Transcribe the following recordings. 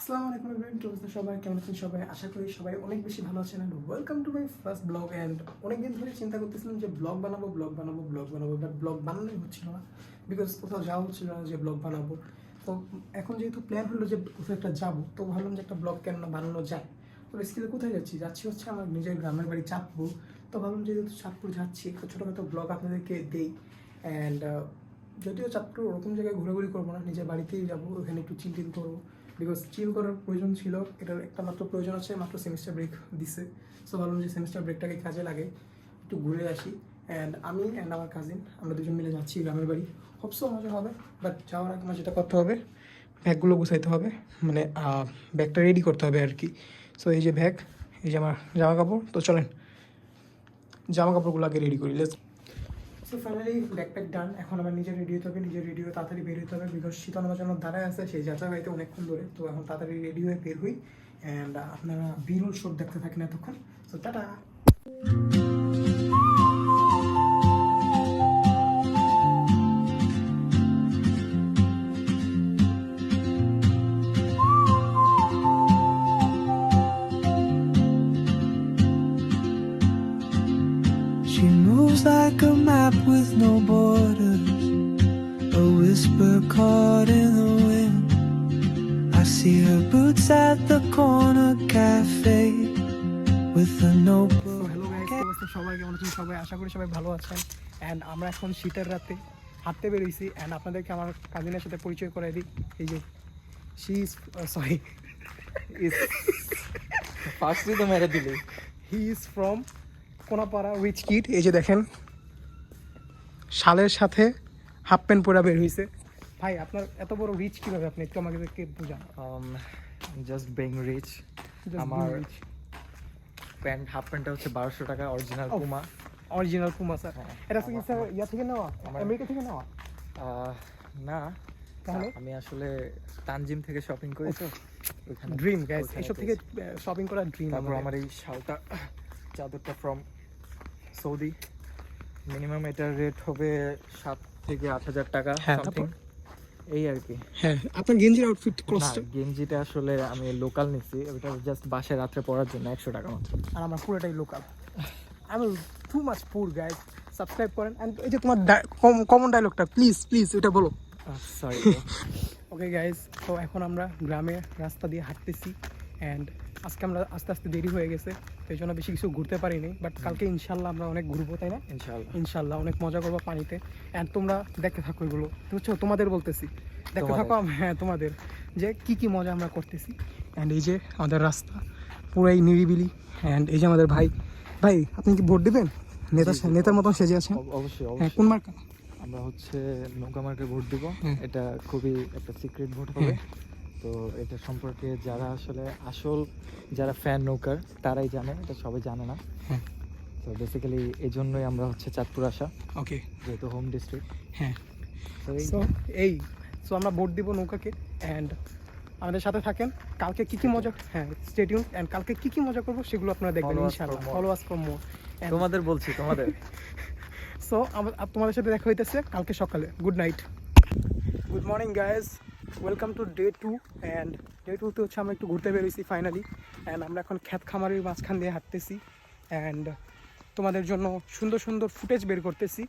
আসসালামু আলাইকুম এভরিওয়ান, কি অবস্থা সবাই? কেমন আছেন সবাই? আশা করি সবাই অনেক বেশি ভালো আছেন and welcome to my first blog. And অনেকদিন ধরে চিন্তা করতেছিলাম যে ব্লগ বানাবো বাট ব্লগ বানানোই হচ্ছিল না, বিকজ কোথাও যাওয়া হচ্ছিল না যে ব্লগ বানাবো। তো এখন যেহেতু প্ল্যান হলো যে কোথাও একটা যাবো, তো ভাবলাম যে একটা ব্লগ কেন না বানানো যায়। তো বেসিক্যালি কোথায় যাচ্ছি হচ্ছে আমার নিজের গ্রামের বাড়ি চাঁদপুর। তো ভাবলাম যেহেতু চাঁদপুর যাচ্ছি, একটা ছোটোখাটো ব্লগ আপনাদেরকে দেই। অ্যান্ড যদিও চাঁদপুর ওরকম জায়গায় ঘোরাঘুরি করবো না, নিজের বাড়িতেই যাবো, ওখানে একটু চিল করবো। বিকজ চিল করার প্রয়োজন ছিল, এটার একটা মাত্র প্রয়োজন আছে, মাত্র সেমিস্টার ব্রেক দিছে। সো ভাবলাম যে সেমিস্টার ব্রেকটাকে কাজে লাগে, একটু ঘুরে আসি। অ্যান্ড আমি অ্যান্ড আমার কাজিন আমরা দুজন মিলে যাচ্ছি গ্রামের বাড়ি। হোপসো মজা হবে, বাট যাওয়ার আগে আমার যেটা করতে হবে, ব্যাগগুলো গুছাইতে হবে, মানে ব্যাগটা রেডি করতে হবে আর কি। সো এই যে ব্যাগ, এই যে আমার জামা কাপড়। তো চলেন জামা কাপড়গুলো আগে রেডি করি। লেটস। সো ফাইনালি ব্যাকপ্যাক ডান। এখন আমার নিজে রেডি হতে হবে, নিজের রেডি হয়ে তাড়াতাড়ি বের হতে হবে, বিকজ শীতল আমার জন্য দাঁড়ায় আছে সেই যাত্রা গাড়িতে অনেকক্ষণ ধরে। তো এখন তাড়াতাড়ি রেডি হয়ে বের হই। অ্যান্ড আপনারা বিরল শোট দেখতে থাকেন এতক্ষণ। So tata. She moves like a map with no borders, a whisper caught in the wind. I see her boots at the corner cafe with a notebook. So hello guys, কি অবস্থা সবাই? কেমন আছেন সবাই? আশা করি সবাই ভালো আছেন। অ্যান্ড আমরা এখন শীতের রাতে হাঁটতে বেরোইছি। অ্যান্ড আপনাদেরকে আমার কাজিনের সাথে পরিচয় করাই দিই। এই যে শি ইজ সরি ইজ ফার্স্টই তো মেরে দিলি। He is from Konapara rich kid. এই যে দেখেন, শালের সাথে হাফ প্যান্ট পরা বের হয়েছে। ভাই আপনার এত বড় রিচ কীভাবে, আপনি একটু আমাকে বুঝান। Just being rich. আমার প্যান্ট হাফ প্যান্টটা হচ্ছে 1200 টাকা, original Puma. Original Puma sir. হ্যাঁ, এটা কি স্যার ইয়া থেকে নেওয়া, আমেরিকা থেকে নেওয়া? না, তাহলে আমি আসলে তানজিম থেকে শপিং করি তো ওখানে। ড্রিম গাইস, ওখানে এইসব থেকে পেয়েছি। শপিং করার ড্রিম। তারপর আমার এই শালটা, চাদরটা ফ্রম সৌদি। মিনিমাম এটার রেট হবে 7 থেকে 8,000 টাকা হ্যাঁ, সামথিং, এই আর কি। হ্যাঁ, আপনার গেঞ্জির আউটফিট না, ক্রসটা। গেঞ্জিটা আসলে আমি লোকাল নিচ্ছি, ওটা জাস্ট বাসায় রাত্রে পরার জন্য 100 টাকা মাত্র। আর আমার পুরোটাই লোকাল। আমি টু মাচ পুর গাইস। সাবস্ক্রাইব করেন। অ্যান্ড এই যে তোমার কমন ডায়লগটা প্লিজ এটা বলো। সরি। ওকে গাইজ, তো এখন আমরা গ্রামের রাস্তা দিয়ে হাঁটতেছি। অ্যান্ড আজকে আমরা আস্তে আস্তে দেরি হয়ে গেছে, এই জন্য বেশি কিছু ঘুরতে পারিনি। বাট কালকে ইনশাল্লাহ আমরা অনেক ঘুরবো, তাই না? ইনশাল্লাহ অনেক মজা করবো পানিতে। অ্যান্ড তোমরা দেখতে থাকো এগুলো, বুঝছো? তোমাদের বলতেছি, দেখতে থাকো। হ্যাঁ, তোমাদের যে কি মজা আমরা করতেছি। অ্যান্ড এই যে আমাদের রাস্তা পুরাই নিরিবিলি। অ্যান্ড এই যে আমাদের ভাই আপনি কি ভোট দেবেন? নেতার মতন সেজে আছেন। অবশ্যই হ্যাঁ, কোন মার্কা? আমরা হচ্ছে নৌকা মার্কে ভোট দিব। হুম। এটা খুবই একটা সিক্রেট ভোট হবে। তো এটা সম্পর্কে যারা আসলে যারা ফ্যান নৌকার তারাই জানে, এটা সবাই জানে না। হ্যাঁ। তো বেসিক্যালি এই জন্যই আমরা হচ্ছে চাঁদপুর আসা, ওকে। যেহেতু হোম ডিস্ট্রিক্ট। হ্যাঁ, তো সো আমরা ভোট দিব নৌকাকে। অ্যান্ড আমাদের সাথে থাকেন। কালকে কি মজা, হ্যাঁ স্টে টিউনড। অ্যান্ড কালকে কি মজা করবো সেগুলো আপনারা দেখবেন ইনশাআল্লাহ। Follow us for more. তোমাদের বলছি, তোমাদের। সো তোমাদের সাথে দেখা হইতেছে কালকে সকালে। Good night, good morning guys, welcome to day 2। And day 2তে হচ্ছে আমরা একটু ঘুরতে বেরোইছি ফাইনালি। অ্যান্ড আমরা এখন ক্ষেত খামারের মাঝখান দিয়ে হাঁটতেছি। অ্যান্ড তোমাদের জন্য সুন্দর সুন্দর ফুটেজ বের করতেছি।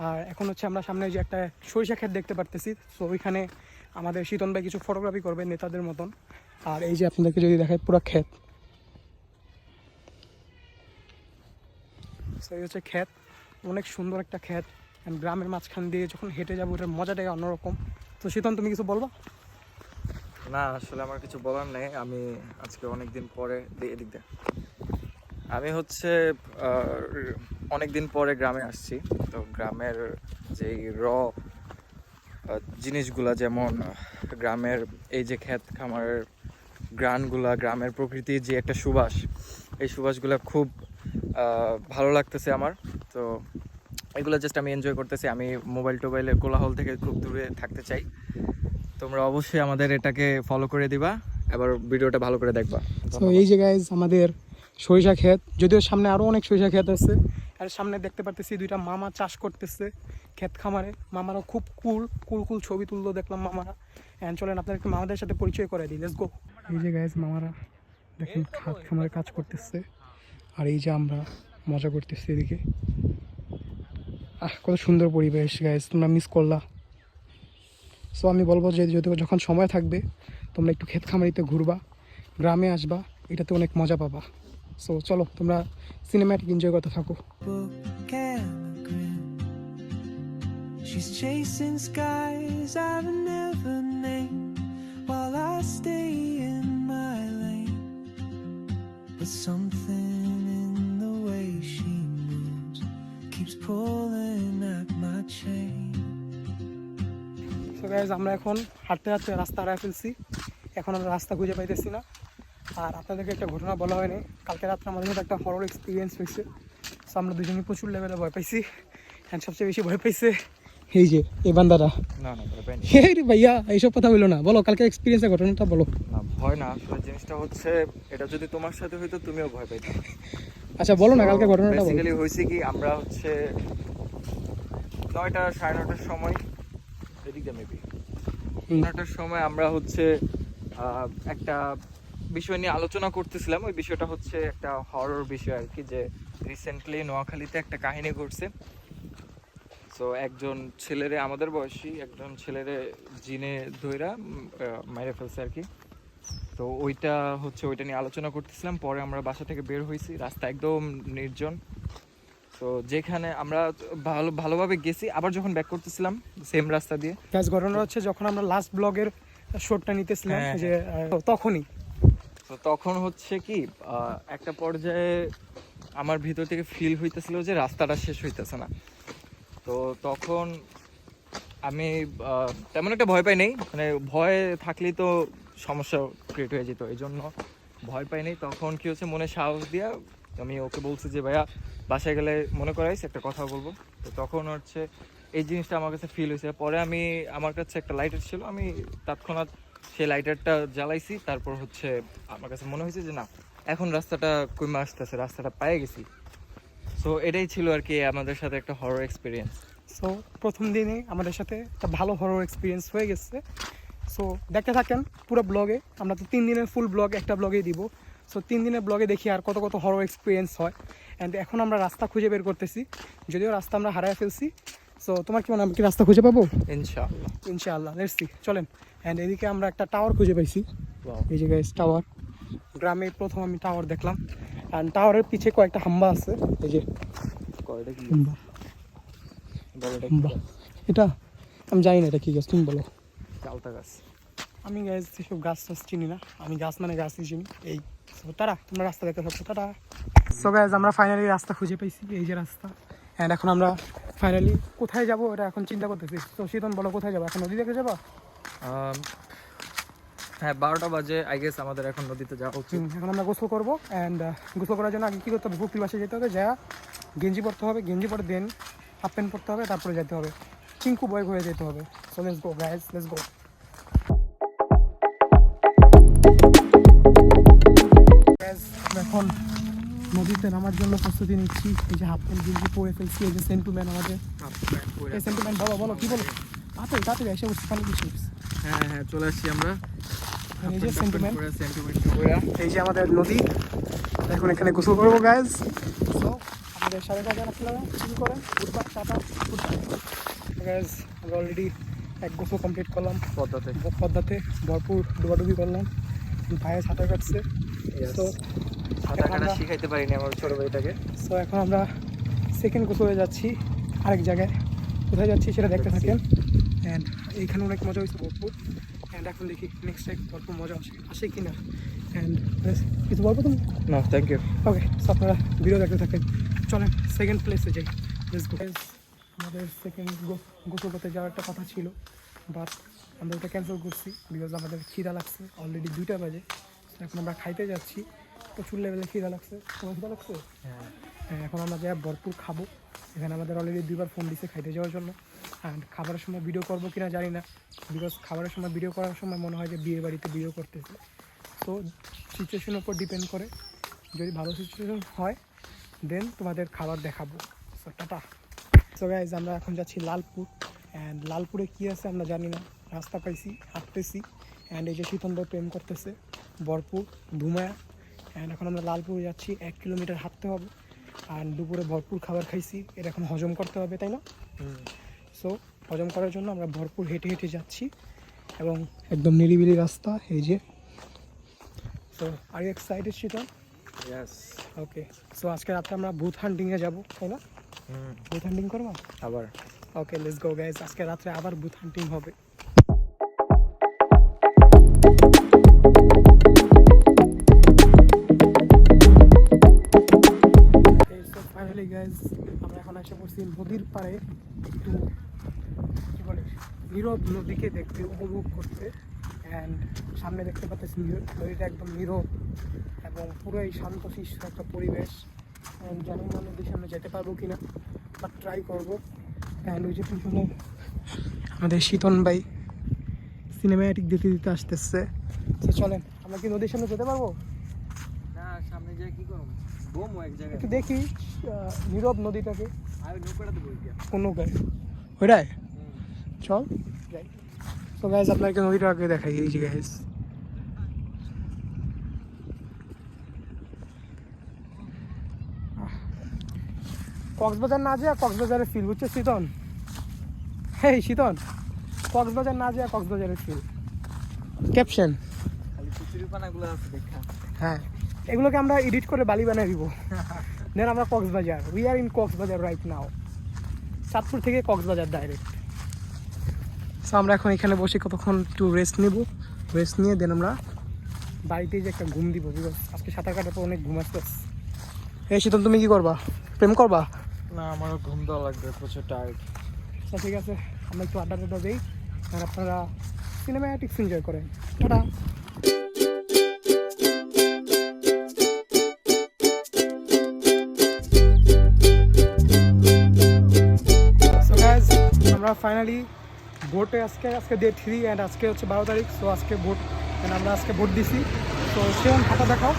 আর এখন হচ্ছে আমরা সামনে যে একটা সরিষা ক্ষেত দেখতে পারতেছি। সো ওইখানে আমাদের শীতন ভাই কিছু ফটোগ্রাফি করবে নেতাদের মতন। আর এই যে আপনাদেরকে যদি দেখায় পুরো ক্ষেত, সো এই হচ্ছে ক্ষেত, অনেক সুন্দর একটা ক্ষেত। অ্যান্ড গ্রামের মাঝখান দিয়ে যখন হেঁটে যাবো ওটার মজাটাই অন্যরকম। তো শীতন, তুমি কিছু বলবো? না, আসলে আমার কিছু বলার নেই। আমি আজকে অনেকদিন পরে এদিক দিয়ে আমি হচ্ছে অনেকদিন পরে গ্রামে আসছি। তো গ্রামের যেই জিনিসগুলা, যেমন গ্রামের এই যে ক্ষেত খামারের গ্রানগুলা, গ্রামের প্রকৃতির যে একটা সুবাস, এই সুবাসগুলা খুব ভালো লাগতেছে আমার। তো এগুলো জাস্ট আমি এনজয় করতেছি। আমি টোবাইলের কোলাহল থেকে খুব দূরে থাকতে চাই। তোমরা অবশ্যই আমাদের এটাকে ফলো করে দিবা, এবার ভিডিওটা ভালো করে দেখবা। তো এই যে গাইজ আমাদের সরিষা ক্ষেত, যদিও সামনে আরও অনেক সরিষা ক্ষেত আছে। আর সামনে দেখতে পারতেছি দুইটা মামা চাষ করতেছে ক্ষেত খামারে। মামারা খুব কুল ছবি তুললো দেখলাম মামারা। অ্যান্ড চলেন আপনাদেরকে মামাদের সাথে পরিচয় করে দিই। Let's go. এই যে গাইজ মামারা দেখেন খাত খামারে কাজ করতেছে, আর এই যে আমরা মজা করতেছি এদিকে। কত সুন্দর পরিবেশ গাইজ, তোমরা মিস করলা। সো আমি বলবো যে যদি যখন সময় থাকবে তোমরা একটু ক্ষেত খামারিতে ঘুরবা, গ্রামে আসবা, এটাতে অনেক মজা পাবা। সো চলো তোমরা সিনেম্যাটিক এনজয় করতে থাকো। book and a grin. She's chasing skies I've never named while I stay in my lane. But something in the way she moves keeps pulling at my chain. So guys আমরা এখন হাঁটতে হাঁটতে রাস্তা হারায় ফেলছি, এখন আমরা রাস্তা খুঁজে পাইতেছি না। আর আপনাদেরকে একটা ঘটনা বলা হয়নি, কালকে রাত্রে আমাদের মধ্যে একটা হরর এক্সপিরিয়েন্স হয়েছে। সো আমরা দুজনেই প্রচুর লেভেলে ভয় পাইছি, অ্যান্ড সবচেয়ে বেশি ভয় পাইছে এই যে এই বান্দারা। না না ভয় পাইনি। হে রে ভাইয়া, এইসব কথা বলো না, বলো কালকে এক্সপিরিয়েন্সের ঘটনাটা বলো। না ভয় না, আসলে জিনিসটা হচ্ছে এটা যদি তোমার সাথে হইতো তুমিও ভয় পাইতে। আচ্ছা বলো না কালকে ঘটনাটা বলো। বেসিক্যালি হয়েছে কি, আমরা হচ্ছে 9টা 9:30টার সময়, এদিকে মেবি 9টার সময় আমরা হচ্ছে একটা বিষয় নিয়ে আলোচনা করতেছিলাম। ওই বিষয়টা হচ্ছে একটা হরর বিষয় আর কি, যে রিসেন্টলি নোয়াখালীতে একটা কাহিনী ঘটছে। সো একজন ছেলেরে, আমাদের বয়সী একজন ছেলেরে জিনে ধইরা মাইরে ফেলছে আর কি। তো ওইটা নিয়ে আলোচনা করতেছিলাম। পরে আমরা বাসা থেকে বের হয়েছি, রাস্তা একদম নির্জন। তো যেখানে আমরা ভালোভাবে গেছি, আবার যখন ব্যাক করতেছিলাম সেম রাস্তা দিয়ে। গাইজ ঘটনা হচ্ছে যখন আমরা লাস্ট ব্লগের শটটা নিতেছিলাম হ্যাঁ, যে তখনই তো তখন হচ্ছে কি একটা পর্যায়ে আমার ভিতর থেকে ফিল হইতেছিল যে রাস্তাটা শেষ হইতেছে না। তো তখন আমি তেমন একটা ভয় পাই নাই, মানে ভয় থাকলেই তো সমস্যা ক্রিয়েট হয়ে যেত, এই জন্য ভয় পাই নাই। তখন কি হচ্ছে, মনে সাহস দিয়া আমি ওকে বলছি যে ভাইয়া বাসায় গেলে মনে করাইস একটা কথা বলবো। তো তখন হচ্ছে এই জিনিসটা আমার কাছে ফিল হয়েছে। পরে আমার কাছে একটা লাইটার ছিল, আমি তৎক্ষণাৎ সেই লাইটারটা জ্বালাইছি। তারপর হচ্ছে আমার কাছে মনে হয়েছে যে না, এখন রাস্তাটা কমে আসতেছে, রাস্তাটা পেয়ে গেছি। সো এটাই ছিল আর কি আমাদের সাথে একটা হরর এক্সপিরিয়েন্স। সো প্রথম দিনে আমাদের সাথে একটা ভালো হরর এক্সপিরিয়েন্স হয়ে গেছে। সো দেখতে থাকেন পুরো ব্লগে, আমরা তো 3 দিনের ফুল ব্লগ একটা ব্লগেই দিব। সো 3 দিনের ব্লগে দেখি আর কত কত হরর এক্সপিরিয়েন্স হয়। অ্যান্ড এখন আমরা রাস্তা খুঁজে বের করতেছি, যদিও রাস্তা আমরা হারায় ফেলছি। সো তোমার কি মনে হয়, আমি কি রাস্তা খুঁজে পাবো? ইনশাআল্লাহ ইনশাআল্লাহ, লেটস সি, চলেন। অ্যান্ড এদিকে আমরা একটা টাওয়ার খুঁজে পাইছি, এই যে গাইস টাওয়ার। গ্রামে প্রথম আমি টাওয়ার দেখলাম, অ্যান্ড টাওয়ারের পিছে কয়েকটা হাম্বা আছে, এই যে হাম্বা। এটা আমি জানি না এটা কি গাছ, তুমি বলো। চালতা গাছ। আমি গাছ এসব গাছ টাছ চিনি না, আমি গাছ মানে গাছই চিনি। এই তারা তোমরা রাস্তা দেখতে থাকো, তারা। সো গাইজ আমরা ফাইনালি রাস্তা খুঁজে পাইছি, এই যে রাস্তা। অ্যান্ড এখন আমরা ফাইনালি কোথায় যাবো এটা এখন চিন্তা করতেছি। তো শীতন বলো কোথায় যাবো, এখন নদী দেখে যাবো? হ্যাঁ 12টা বাজে, আই গেস আমাদের এখন নদীতে যাওয়া উচিত। এখন আমরা গোসল করবো। অ্যান্ড গোসল করার জন্য আগে কী করতে হবে, পুকুর বাসে যেতে হবে, যা গেঞ্জি পরতে হবে, গেঞ্জি পরে দেন হাফ প্যান্ট পরতে হবে, তারপরে যেতে হবে, চিঙ্কু বয় হয়ে যেতে হবে। So let's go guys, let's go. এখন নদীতে নামার জন্য প্রস্তুতি নিচ্ছি, এই যে হাফ প্যান্ট গেঞ্জি পরে ফেলছি, এই যে সেন্টুম্যান আমাদের। এই সেন্টুম্যান বলো বলো কি বলো, তাড়াতাড়ি তাড়াতাড়ি এসে বসছি, পানি কিছু। হ্যাঁ হ্যাঁ চলে আসছি আমরা। এই যে সেন্টুম্যান, সেন্টিমেন্ট এই যে আমাদের নদী। এখন এখানে গোসল করবো গাইজ। সো আমাদের 5:30 আপনারা শুরু করেন, ফুটবার টাটা গাইজ। আমরা অলরেডি এক গোসল কমপ্লিট করলাম পদ্মাতে, ভরপুর ডুবাডুবি করলাম, ভাইয়ে সাঁতার কাটছে। তো সাঁতার কাটা শিখাইতে পারিনি আমার ছোট ভাইটাকে। সো এখন আমরা সেকেন্ড গোসলে যাচ্ছি আরেক জায়গায়, কোথায় যাচ্ছি সেটা দেখতে থাকেন। অ্যান্ড এইখানে অনেক মজা হয়েছে ভরপুর। অ্যান্ড এখন দেখি নেক্সট টাইম ভরপুর মজা আসে কি না। অ্যান্ড কিছু বলবো তুমি? না থ্যাংক ইউ। ওকে, সো আপনারা ভিডিও দেখতে থাকেন, চলেন সেকেন্ড প্লেসে যাই। আমাদের সেকেন্ড গোসল করতে যাওয়ার একটা কথা ছিল, বাট আমরা ওটা ক্যান্সেল করছি বিকজ আমাদের খিদা লাগছে, অলরেডি 2টা বাজে। এখন আমরা খাইতে যাচ্ছি, প্রচুর লেভেলে খিদা লাগছে। তোমার খিদা লাগছে? হ্যাঁ, এখন আমরা যা ভরপুর খাবো। এখানে আমাদের অলরেডি 2বার ফোন দিচ্ছে খাইতে যাওয়ার জন্য। অ্যান্ড খাবারের সময় ভিডিও করবো কিনা জানি না, বিকজ খাবারের সময় ভিডিও করার সময় মনে হয় যে বিয়ে বাড়িতে ভিডিও করতেছে। তো সিচুয়েশনের উপর ডিপেন্ড করে, যদি ভালো সিচুয়েশন হয় দেন তোমাদের খাবার দেখাবো। So tata. সো গাইজ আমরা এখন যাচ্ছি লালপুর। অ্যান্ড লালপুরে কী আছে আমরা জানি না, রাস্তা পাইছি, হাঁটতেছি। অ্যান্ড এই যে শীতন্দ প্রেম করতেছে, ভরপুর ধুমায়া। অ্যান্ড এখন আমরা লালপুর যাচ্ছি, 1 কিলোমিটার হাঁটতে হবে। আর দুপুরে ভরপুর খাবার খাইছি, এটা এখন হজম করতে হবে, তাই না? সো হজম করার জন্য আমরা ভরপুর হেঁটে হেঁটে যাচ্ছি এবং একদম নিরিবিলি রাস্তা এই যে। সো আর ইউ এক্সাইটেড শীতল? ইয়েস। ওকে, সো আজকে রাত্রে আমরা ভূত হান্টিংয়ে যাবো, তাই না? ভূত হান্টিং করবো আবার ওকে, লেটস গো গাইজ, আজকে রাত্রে আবার ভূত হান্টিং হবে। ফাইনালি গাইজ আমরা এখন এসে পড়ছি নদীর পাড়ে, একটু কী বলে নীরব নদীকে দেখতে, উপভোগ করতে। অ্যান্ড সামনে দেখতে পাচ্ছি নদীটা একদম নীরব এবং পুরোই শান্তশিষ্ট একটা পরিবেশ। অ্যান্ড জানি না নদীর সামনে যেতে পারবো কিনা, বাট ট্রাই করবো। অ্যান্ড ওই যে পিছনে আমাদের শীতন ভাই সিনেম্যাটিক দিতে দিতে আসতেছে। তো চলেন, আমরা কি নদীর সামনে যেতে পারবো? না, সামনে যাই কি করব? বমও এক জায়গায়। একটু দেখি নীরব নদীটাকে। আমি নৌকাটা দেবো গিয়া। কোন নৌকায়? ওইটায় চল যাই। তো গাইজ আপনাকে নদীটাকে দেখাই, এই যে গাইজ কক্সবাজার না যায় কক্সবাজারের ফিল, বুঝছো শীতন? হেই শীতন, কক্সবাজার না যায় কক্সবাজারের ফিল। ক্যাপশন খালি কচুরিপানাগুলো আছে দেখা। হ্যাঁ, এগুলোকে আমরা এডিট করে বালি বানিয়ে দিব। দেন আমরা Cox's Bazar, we are in Cox's Bazar right now. Chandpur থেকে কক্সবাজার ডাইরেক্ট। সো আমরা এখন এখানে বসে কতক্ষণ একটু রেস্ট নেব, রেস্ট নিয়ে দেন আমরা বাড়িতে যে একটা ঘুম দিব, বিকজ আজকে সাঁতার কাটার পর অনেক ঘুম আসতেছে। এই শীতল, তুমি কি করবা? প্রেম করবা? না, আমারও ঘুম দেওয়া লাগবে, প্রচুর টায়ার্ড। আচ্ছা ঠিক আছে, আমরা একটু আড্ডা টাড্ডা দিই আর আপনারা সিনেম্যাটিক্স এনজয় করেন। টাটা। আমরা ফাইনালি ভোটে আজকে ডে 3 অ্যান্ড আজকে হচ্ছে 12 তারিখ। সো আজকে ভোট, অ্যান্ড আমরা আজকে ভোট দিছি। তো সেরকম হাঁটা দেখাও,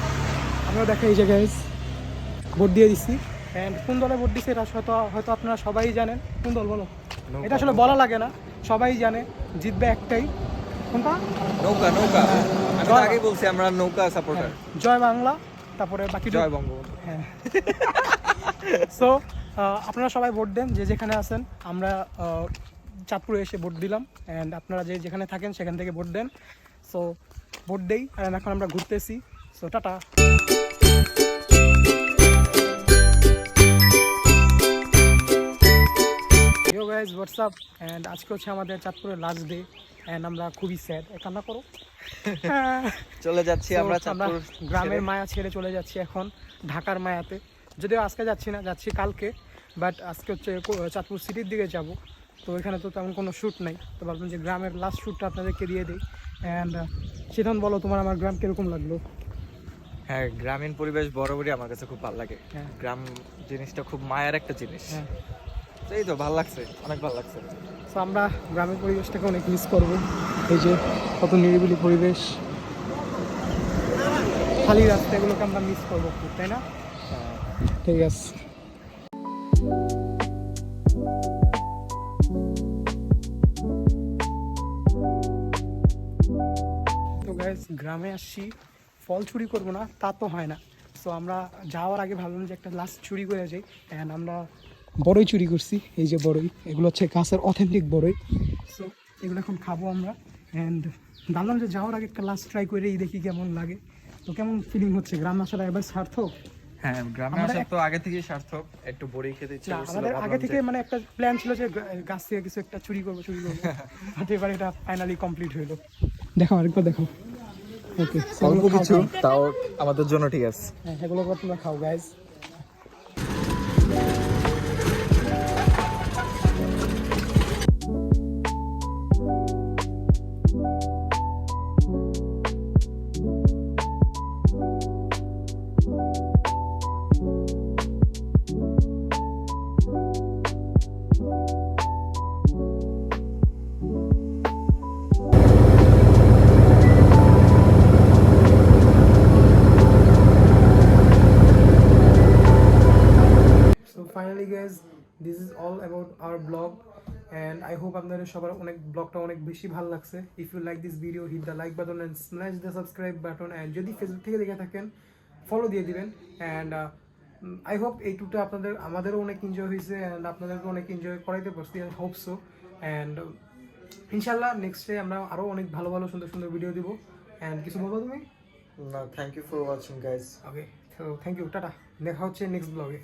আমরা দেখাই এই জায়গায় ভোট দিয়ে দিছি। অ্যান্ড কোন দলে ভোট দিছি এটা হয়তো আপনারা সবাই জানেন। কোন দল বলো? এটা আসলে বলা লাগে না, সবাই জানে জিতবে একটাই। কোনটা? নৌকা। নৌকা, আমি তো আগেই বলছি আমরা নৌকা সাপোর্টার। জয় বাংলা, তারপরে বাকি জয় বঙ্গবন্ধু। হ্যাঁ। সো আপনারা সবাই ভোট দেন, যে যেখানে আছেন। আমরা চাঁদপুরে এসে ভোট দিলাম, অ্যান্ড আপনারা যে যেখানে থাকেন সেখান থেকে ভোট দেন। সো ভোট দেই, আর এখন আমরা ঘুরতেছি। So tata. Hello guys, WhatsApp. And আজকে হচ্ছে আমাদের চাঁদপুরের লাস্ট ডে, অ্যান্ড আমরা খুবই স্যাড। কান্না করো। চলে যাচ্ছি আমরা আমরা চাঁদপুর গ্রামের মায়া ছেড়ে চলে যাচ্ছি এখন ঢাকার মায়াতে। যদিও আজকে যাচ্ছি না, যাচ্ছি কালকে, বাট আজকে হচ্ছে চাঁদপুর সিটির দিকে যাব। তো এখানে তো তেমন কোনো শ্যুট নাই, তো ভাবলাম যে গ্রামের লাস্ট শ্যুটটা আপনাদেরকে দিয়ে দিই। অ্যান্ড সেখান বলো, তোমার আমার গ্রাম কীরকম লাগলো? হ্যাঁ, গ্রামীণ পরিবেশ বরাবরই আমার কাছে খুব ভালো লাগে। হ্যাঁ। গ্রাম জিনিসটা খুব মায়ের একটা জিনিস। হ্যাঁ, তো এই তো ভালো লাগছে, অনেক ভালো লাগছে। তো আমরা গ্রামের পরিবেশটাকে অনেক মিস করব। এই যে কত নিরিবিলি পরিবেশ, খালি রাস্তা, এগুলোকে আমরা মিস করবো খুব, তাই না? ঠিক আছে। তো গাইস, গ্রামে আসছি, ফল চুরি করবো না তা তো হয় না। সো আমরা যাওয়ার আগে ভাবলাম যে একটা লাস্ট চুরি করে যাই। অ্যান্ড আমরা বড়ই চুরি করছি, এই যে বড়ই, এগুলো হচ্ছে গাছের অথেন্টিক বড়ই। সো এগুলো এখন খাবো আমরা। অ্যান্ড ভাবলাম যে যাওয়ার আগে একটা লাস্ট ট্রাই করেই দেখি কেমন লাগে। তো কেমন ফিলিং হচ্ছে? গ্রাম আসাটা এবার সার্থক। হ্যাঁ, গ্রামে আসা তো আগে থেকেই সার্থক। একটু বড়ি খেতে ইচ্ছে করছিল। আমাদের আগে থেকে মানে একটা প্ল্যান ছিল যে গাছ থেকে কিছু একটা চুরি করবো। বাট এবার এটা ফাইনালি কমপ্লিট হইলো। দেখাও, আরেকবার দেখাও। ওকে, অল্প কিছু, তাও আমাদের জন্য ঠিক আছে। হ্যাঁ, এগুলো তোমরা খাও guys. So finally guys, this is all about our blog. And I hope আপনাদের সবার ব্লগটা অনেক বেশি ভালো লাগছে। If you like this video hit the like button and smash the subscribe button, and যদি ফেসবুক থেকে দেখে থাকেন ফলো দিয়ে দিবেন। অ্যান্ড আই হোপ এই টুটা আমাদেরও অনেক এনজয় হয়েছে অ্যান্ড আপনাদেরকে অনেক এনজয় করাইতে পারছি, আই হোপ সো। অ্যান্ড ইনশাল্লাহ নেক্সটে আমরা আরও অনেক ভালো ভালো সুন্দর সুন্দর ভিডিও দিব। অ্যান্ড কিছু বলবো তুমি? No, thank you for watching, guys. ওকে, তো থ্যাংক ইউ, টাটা, দেখা হচ্ছে নেক্সট ব্লগে।